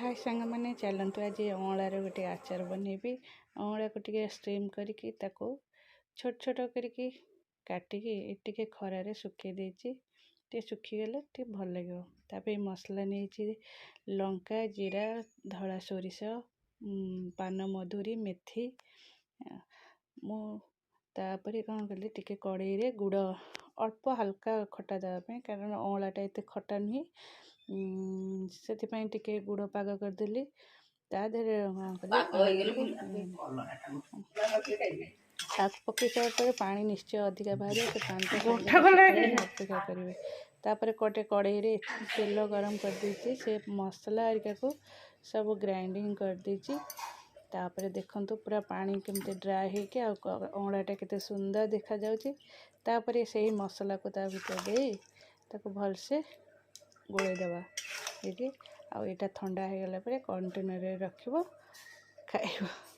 हाय सांग मैंने चलतु आज अँलार गोटे आचार बनैबी। अँला को टिके स्ट्रीम करके छोट छोट करके काटिकी टिके खरारे सुखे देछि। टे सुखीगले टे भल लगे। तापर मसला नहीं लंका जीरा धला सोरिष पान मधुरी मेथी मुझे कौन कली टिके कड़ई रे गुड़ अल्प हल्का खटा देवाई कारण अँलाटा एत खटा नुहे से टिके गुड़ पाग करदेली तादेह शाग पकई सारा पानी निश्चय अधिका बाहर से पानी अपेक्षा करेंगे। तापर कटे कड़ई रे तेल गरम कर देछि से मसला हरिका को सब ग्राइंडिंग कर देछि। तापर देखंतु पूरा पानी केमते ड्राए होके अँलाटा केते सुंदर देखा जाउछि। तापर से मसला को ता भीतर दे ताको भल से गोले दबा ये आ एटा ठंडा हो गला परे कंटेनर रे रखिबो खाइबो।